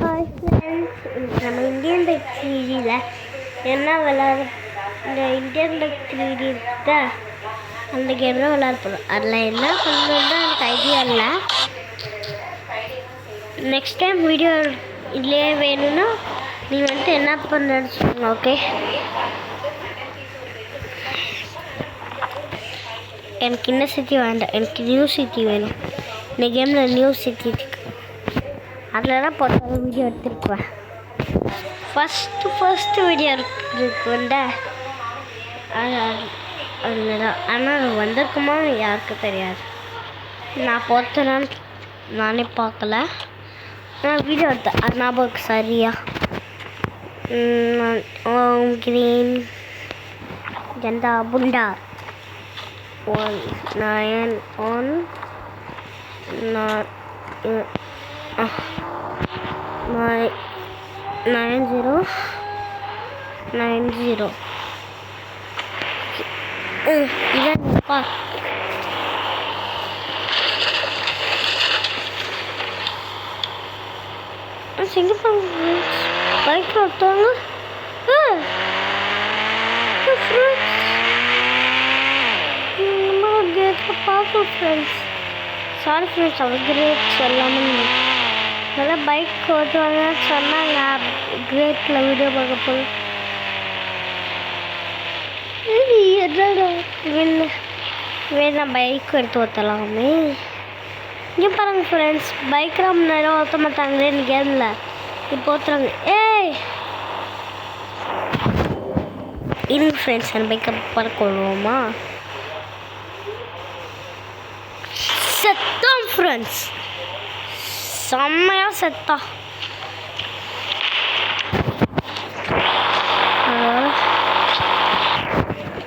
Hi friends, நம்ம Indian bike சீரீஸில் என்ன விளாட இந்த இந்தியன் பைக் சீரீஸ் தான் அந்த கேம் தான் விளாட போகிறோம். அதில் என்ன பண்ணணுன்னு எனக்கு ஐடியா இல்லை. நெக்ஸ்ட் டைம் வீடியோ இல்லையே வேணும்னா நீங்கள் வந்துட்டு என்ன பண்ணுறேன்னு சொல்லுங்கள். ஓகே, எனக்கு இன்ன சிட்டி வேண்டாம், எனக்கு நியூ சிட்டி வேணும். இந்த கேமில் நியூ சிட்டி இருக்கு, அதில் தான் போட்ட வீடியோ எடுத்துருக்குவேன். ஃபஸ்ட்டு வீடியோ இருக்கு வந்த அதில் தான், ஆனால் அது வந்திருக்குமா யாருக்கு தெரியாது. நான் போத்தேனான்னு நானே பார்க்கல, ஆனால் வீடியோ எடுத்தேன் அது ஞாபகம் சரியா. கிரீன் ஜெண்டா புண்டா 9090 இதப்பா. சிங்கப்பூர் பைக் ஒருத்தவங்க பார்ப்போம் ஃப்ரெண்ட்ஸ். சாரி ஃப்ரெண்ட்ஸ், அவர் கிரேட் சொல்லாமல் நல்லா பைக் ஓட்டுவாங்க சொன்னாங்க. கிரேட்டில் வீடியோ பார்க்க போகிறோம். என்னடா வேணா பைக் எடுத்து ஓட்டலாமே. இங்கே பாருங்கள் ஃப்ரெண்ட்ஸ், பைக்கெலாம் முன்னாடி ஓட்ட மாட்டாங்களே இந்த கேமில், இப்போ ஓட்டுறாங்க. இருங்க ஃப்ரெண்ட்ஸ், அந்த பைக்கை பார்க்க கொள்வோமா. செத்தான் ஃப்ரெண்ட்ஸ், செம்மையாக செத்தா.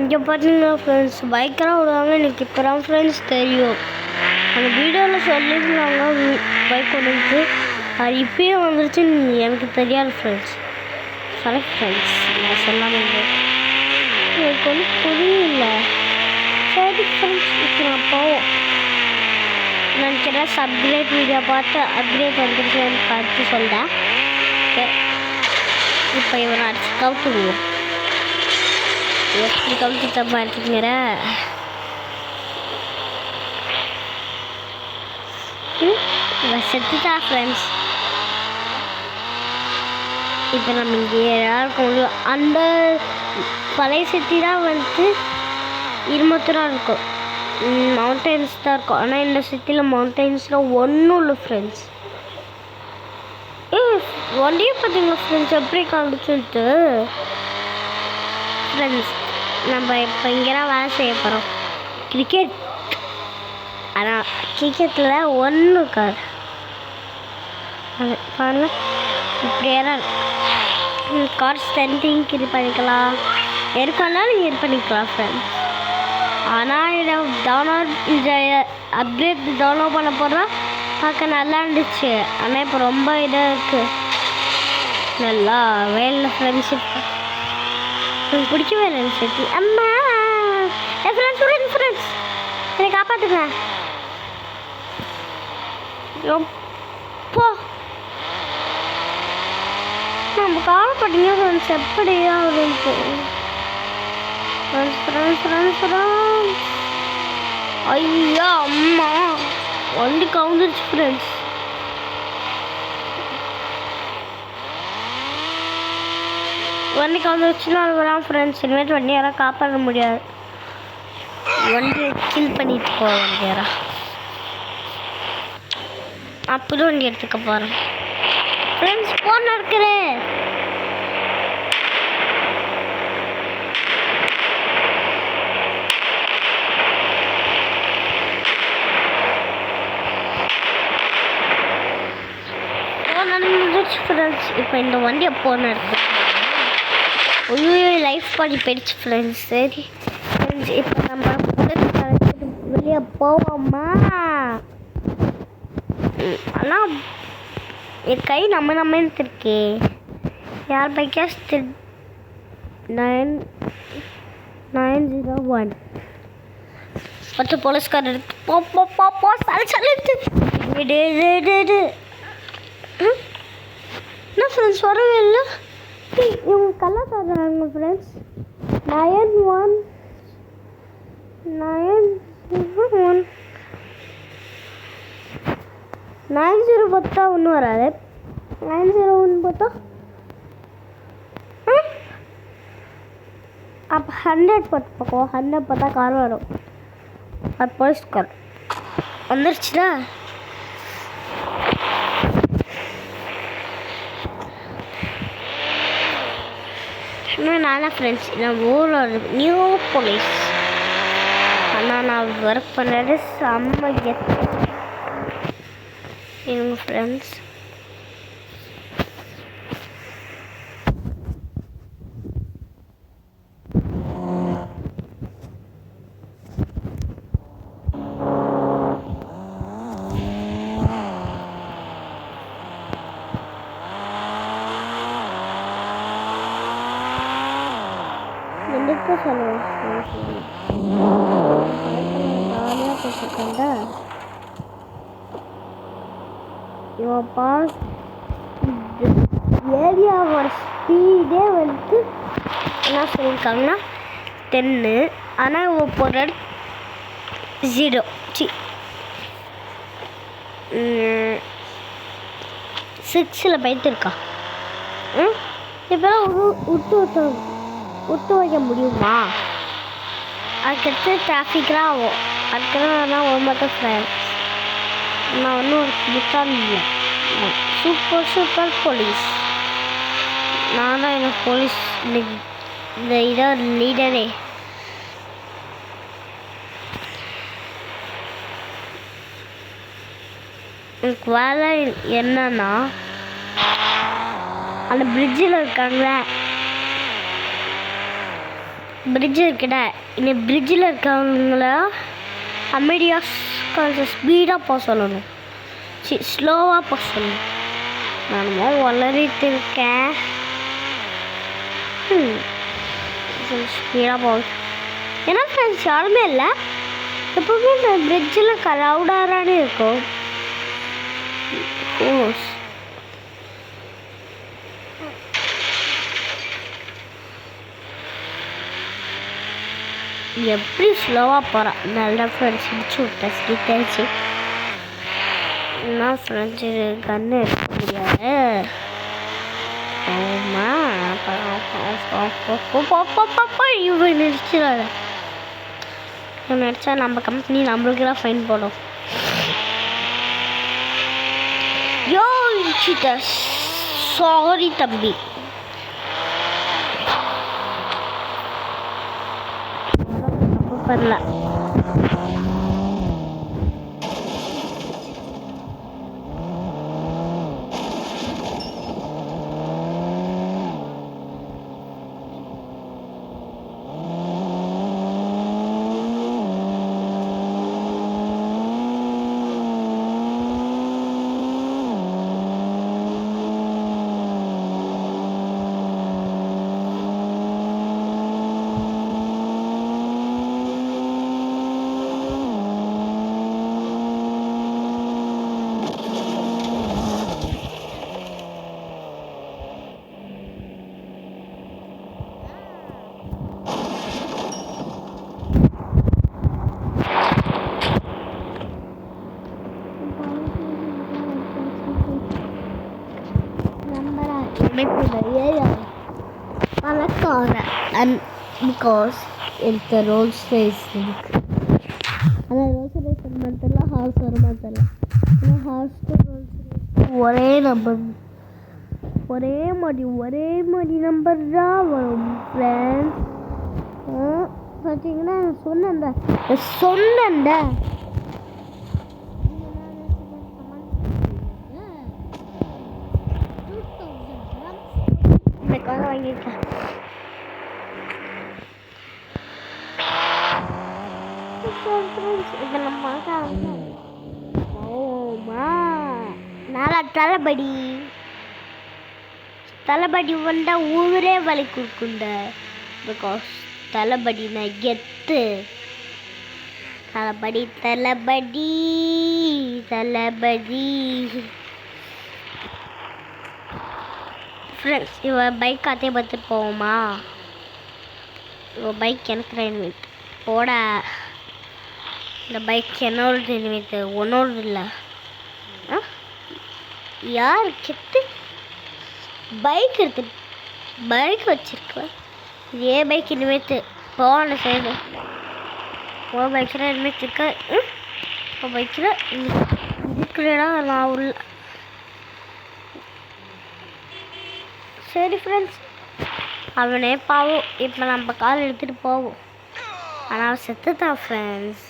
இங்கே பார்த்தீங்கன்னா ஃப்ரெண்ட்ஸ், பைக்கெல்லாம் விடுவாங்க. எனக்கு இப்போ தான் ஃப்ரெண்ட்ஸ் தெரியும். அந்த வீடியோவில் சொல்லியிருந்தாங்க பைக் ஒன்று, அது இப்பயே வந்துருச்சுன்னு எனக்கு தெரியாது ஃப்ரெண்ட்ஸ். சாரி ஃப்ரெண்ட்ஸ், நான் சொல்லாமல் எனக்கு ஒன்றும் புரியல. சரி ஃப்ரெண்ட்ஸ், இப்போ நான் போவோம். நினைக்கிறேன் அப்கிரேட் வீடியோ பார்த்து அப்கிரேட் வந்துருச்சுன்னு பார்த்து சொல்கிறேன். ஓகே, இப்போ இவனை அடிச்சு கவுத்துடுவோம். எப்படி கவுத்து தப்பா எடுத்துக்கிற செத்துட்டா ஃப்ரெண்ட்ஸ். இப்போ நம்ம இங்கே இருக்க முடியும். அந்த பழைய சிட்டி தான் வந்துட்டு இருமத்தூராக இருக்கும், மவுண்டன்ஸ் தான் இருக்கும். ஆனால் இந்த சிட்டியில் மவுண்டன்ஸ்லாம் ஒன்றும் இல்லை ஃப்ரெண்ட்ஸ். வண்டியை பார்த்தீங்களா ஃப்ரெண்ட்ஸ் எப்படி காமிச்சுட்டு. ஃப்ரெண்ட்ஸ், நம்ம இப்போ இங்கெல்லாம் வேலை செய்ய போகிறோம். கிரிக்கெட், ஆனால் கிரிக்கெட்டில் ஒன்றும் இருக்காது. பாருங்க, இப்படியெல்லாம் கார் ஸ்டண்டிங் இது பண்ணிக்கலாம், எதுக்கானாலும் நீங்கள் இது பண்ணிக்கலாம் ஃப்ரெண்ட்ஸ். ஆனால் இதை இந்த அப்டேட் டவுன்லோட் பண்ண போகிறோம். பார்க்க நல்லா இருந்துச்சு, ஆனால் இப்போ ரொம்ப இதாக இருக்குது. நல்லா வேலை ஃப்ரெண்ட்ஷிப் எனக்கு பிடிக்கவே இல்லை சிட்டி. அம்மா ஃப்ரெண்ட்ஸ் என்னை காப்பாற்றுங்க. எப்போ நம்ம காலப்பட்டீங்க ஃப்ரெண்ட்ஸ், எப்படியா இருக்கு ஃப்ரெண்ட்ஸ். ஐயா அம்மா, வண்டி கவுந்துருச்சு ஃப்ரெண்ட்ஸ். வண்டி கவுந்துருச்சுன்னா அதுதான் ஃப்ரெண்ட்ஸ். இனிமேட்டு வண்டி யாராவது காப்பாற்ற முடியாது. வண்டியை கில் பண்ணிட்டு போவேன் வண்டி யாராவது. அப்படி வண்டி எடுத்துக்க போகிறேன் ஃப்ரெண்ட்ஸ். ஃபோன் இருக்கிறேன். ஃப்ரெண்ட்ஸ், இப்போ இந்த வண்டியை போன இருக்கு. ஐயோ லைஃப் பாடி போயிடுச்சு ஃப்ரெண்ட்ஸ். சரி ஃப்ரெண்ட்ஸ், இப்போ நம்ம வெளியே போவோமா. ஆனால் என் கை நம்மன்னு இருக்கே. யார் பைக்கா 901 பத்து போலீஸ்காரர் இருக்கு. போ போ போ போ சரி சரி விடு என்ன ஃப்ரெண்ட்ஸ் வரவே இல்லை. இவங்க கலர் தர்றாங்க ஃப்ரெண்ட்ஸ். 90 பார்த்தா ஒன்றும் வராது. 901 பார்த்தா அப்போ 100 போட்டு பார்ப்போம். 100 பார்த்தா கார் வரும். அது போலீஸ் கார் வந்துருச்சுடா. நானா ஃப்ரெண்ட்ஸ் நம்ம ஊரோட நியூ போலீஸ். ஆனால் நான் ஒர்க் பண்ணுறது செம்ம எங்க ஃப்ரெண்ட்ஸ். எதுக்கு சொல்லுவேன் ஜாலியாக பேசிக்கொண்டா இவன் பாஸ் ஏரியாவோட ஸ்பீடே வந்து என்ன சொல்லியிருக்காங்கன்னா 10. ஆனால் இவன் போகிற 0 6 போயிட்டு இருக்கா. இப்போலாம் விட்டு வைக்க முடியுமா? அதுக்கடுத்து டிராஃபிக்லாம் ஆகும். அதுக்கெல்லாம் ஒரு மட்டும் ஃப்ரெண்ட்ஸ் நான் ஒன்றும் ஒரு முட்டாள் இல்லை. Super police. நான் தான் எனக்கு போலீஸ் இந்த இதோட லீடரே. எனக்கு வேலை என்னன்னா அந்த பிரிட்ஜில் இருக்காங்களே பிரிட்ஜு இருக்குட இந்த பிரிட்ஜில் இருக்கவங்கள அமைதியாக கொஞ்சம் ஸ்பீடாக போக சொல்லணும். ஸ்லோவாக போக சொல்லணும். நானுமே வளரிட்டு இருக்கேன். ஸ்பீடாக போக ஏன்னா ஃப்ரெண்ட்ஸ் யாருமே இல்லை. எப்பவுமே இந்த பிரிட்ஜில் க்ரௌடாகவே இருக்கும். எப்படி ஸ்லோவாக போகிறான். நல்லா ஃப்ரெண்ட்ஸ் முடிச்சு விட்டேன். ஸ்கிட்டாச்சு. என்ன ஃப்ரெண்ட்ஸ் இது கன்று எடுக்க முடியாது. இவன் நடிச்சிடாத. இவன் நடிச்சா நம்ம கம்பெனி நம்மளுக்கு தான் ஃபைன் போடும். சாரி தம்பி. பண்ணல. And because it's the Rolls Royce link. And Rolls Royce மந்தல ஹார்ஸ் வர மந்தல. ஹார்ஸ் ஒரே நம்பர் ஒரே மாதிரி நம்பர் தான் வரும் ஃப்ரெண்ட்ஸ். பார்த்தீங்கன்னா சொன்னேன்டா வாங்கியிருக்கேன். இப்போ நம்ம நாளா தளபதி வந்தா ஊரே வலி கொடுக்குண்ட. பிகாஸ் தளபதி நான் கெத்து. தளபதி ஃப்ரெண்ட்ஸ் இவ பைக் அதே பார்த்துட்டு போவோமா? இவ பைக் எனக்கு ரெனிமேட் போட. இந்த பைக் என்னோட ரெனிமேட் உன்னோட இல்லை. யார் கெத்து பைக் எடுத்து பைக் வச்சிருக்க? இதே பைக் இனிமேட்டு போன சைடு உன் பைக்கில் இனிமேட் இருக்க. உன் பைக்கில் இருக்கிறடா நான் உள்ள. சரி ஃப்ரெண்ட்ஸ், அவனே பாவம். இப்போ நம்ம கால் எடுத்துகிட்டு போவோம். ஆனால் செத்துட்டான் ஃப்ரெண்ட்ஸ்.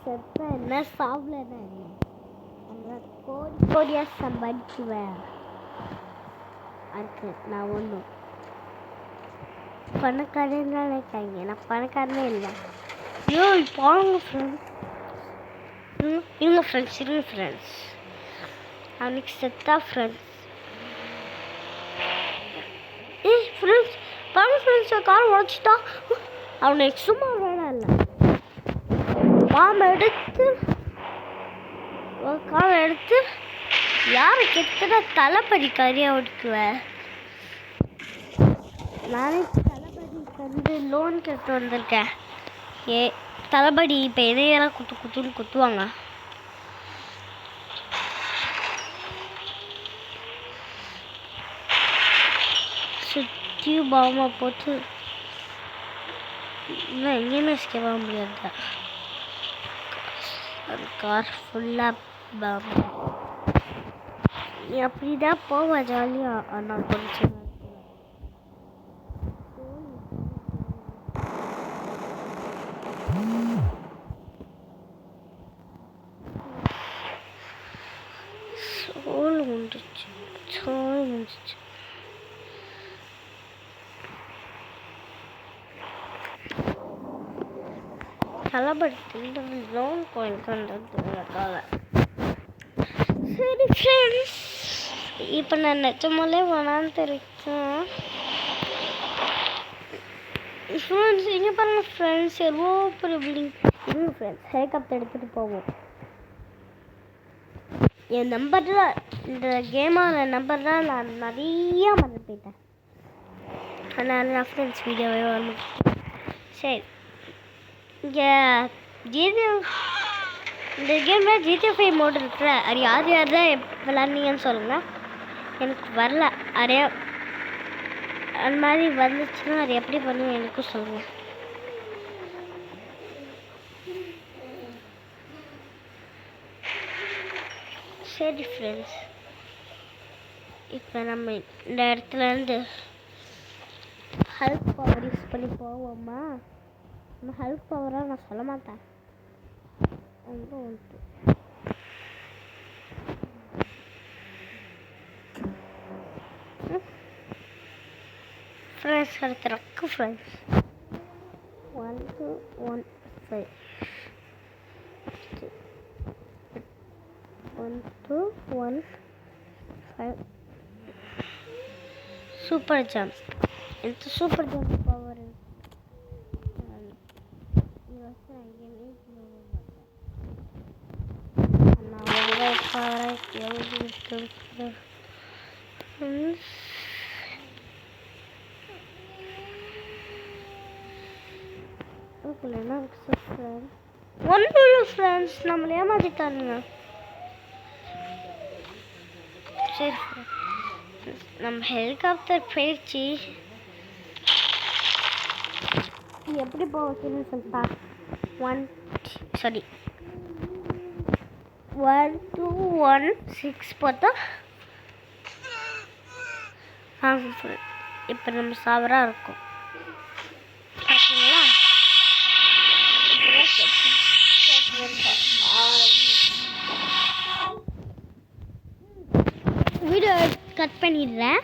செத்த என்ன சாப்பிடல நம்ம கோடியாக சம்பாதிக்குவேன். அதுக்கு நான் ஒன்றும் பணக்காரன் தான் நினைக்காங்க. நான் பணக்காரனே இல்லை. ஐயோ போங்க ஃப்ரெண்ட்ஸ். இருங்க ஃப்ரெண்ட்ஸ் அவனுக்கு செத்தா ஃப்ரெண்ட்ஸ். ஃப்ரெண்ட்ஸ் பாருங்க ஃப்ரெண்ட்ஸ், கார் உடச்சிட்டா. அவனுக்கு சும்மா வேலை இல்லை. காரை எடுத்து யாரை கெத்துனா தளபதி கறியை ஒடுக்குவேன். நானே தளபதிக்கு வந்து லோன் கேட்டு வந்திருக்கேன். தளபதி இப்போ எதையெல்லாம் குத்துன்னு குத்துவாங்க. சுற்றி பாமா போட்டு இன்னும் எங்கேயுமே எஸ்கேப் ஆக முடியாது. அது கார் ஃபுல்லாக பாமா. நீ அப்படிதான் போவ ஜாலியாக. ஆனால் கொஞ்சம் சோல் முடிச்சு. தளபதி லோன் கோயில் கண்டதுக்காக. சரி ஃப்ரெண்ட்ஸ், இப்போ நான் நிஜமாலே வேணான்னு தெரிவித்தேன். ஃப்ரெண்ட்ஸ் இங்கே பாருங்கள் ஃப்ரெண்ட்ஸ், எவ்வளோ பெரிய பில்டிங். இருங்க ஃப்ரெண்ட்ஸ், ஹெலிகாப்டர் எடுத்துகிட்டு போவோம். என் நம்பரில் இந்த கேமோட நம்பரில் நான் நிறையா மறந்து போயிட்டேன். அதனால் நான் ஃப்ரெண்ட்ஸ் வீடியோவே வர. சரி, இங்கே இந்த கேமில் GTA 5 மோடு இருக்கிற அது யார் தான் விளாட்னீங்கன்னு சொல்லுங்கள். எனக்கு வரல. அதே அந்த மாதிரி வந்துச்சுன்னா அது எப்படி பண்ணுவோம் எனக்கும் சொல்லுங்கள். சரி ஃப்ரெண்ட்ஸ், இப்போ நம்ம இந்த இடத்துலேருந்து ஹல்க் பவர் யூஸ் பண்ணி போவோமா? நம்ம ஹல்க் பவராக நான் சொல்ல மாட்டேன். அங்கே வந்துட்டு ஃப்ரெண்ட்ஸ் அடுத்த ரக்கு ஃப்ரெண்ட்ஸ் 1215 1215 சூப்பர் ஜம்ப். இந்த சூப்பர் ஜம்ப் பவர் ஒன்றும் ஃப்ரெண்ட்ஸ் நம்மளை ஏமாத்திட்டானுங்க. சரி நம்ம ஹெலிகாப்டர் போயிடுச்சு. எப்படி போச்சுன்னு சொல்லிட்டா 1216 பார்த்தா இப்போ நம்ம சாவரா இருக்கும். பார்த்தீங்களா? வீடியோ கட் பண்ணிடுறேன்.